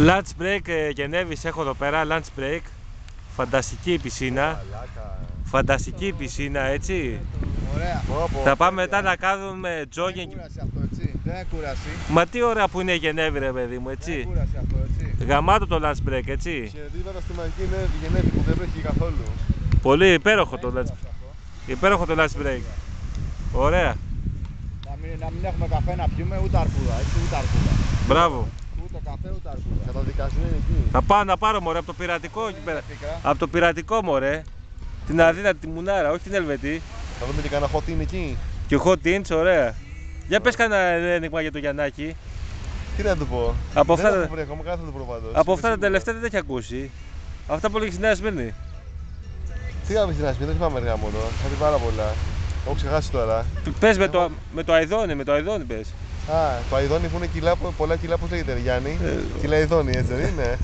Lunch break Γενέβης έχω εδώ πέρα, lunch break. Φανταστική πισίνα. Φανταστική πισίνα, έτσι. Ωραία. Θα πάμε μετά να κάνουμε jogging. Δεν κούραση αυτό, έτσι. Δεν κούραση. Μα τι ωραία που είναι η Γενέβη, ρε παιδί μου, έτσι. Δεν κούραση αυτό, έτσι. Γαμάτο το lunch break, έτσι. Χαιρετήματα στη μαγική Γενέβη που δεν βρέχει καθόλου. Πολύ υπέροχο το lunch break. Υπέροχο το lunch break. Ωραία. Να μην έχουμε καφέ να πιούμε, ούτε αρκούδα, έτσι, ούτε αρκούδα. Μπράβο. Ούτε καφέ, ούτε αρκούδα. Καταδικασμένη είναι εκεί. Θα πάω να πάρω, μωρέ, από το πειρατικό εκεί πέρα. Από το πειρατικό, μωρέ. Την Αθήνα, τη Μουνάρα, όχι την Ελβετή. Θα δούμε και κανένα hot in εκεί. Και hot inch, ωραία. Για πες κανένα ένιγμα για το Γιαννάκη. Τι να του πω. Από δεν αυτά, έχω βρει ακόμα, κάθε το προβάδος. από αυτά τα τελευταία δεν τα έχει ακούσει. Αυτά που λέγει στη Νέα Σμύρνη. Τι γάμι στην Άσπη, δεν θυμάμαι αργά μόνο. Θα πει πάρα πολλά. Έχω ξεχάσει τώρα. Πες με το αηδόνι, με το αηδόνι πες. Α, το αηδόνι που είναι πολλά κιλά, πώς λέγεται, Γιάννη. Κιλά αηδόνι, έτσι δεν είναι.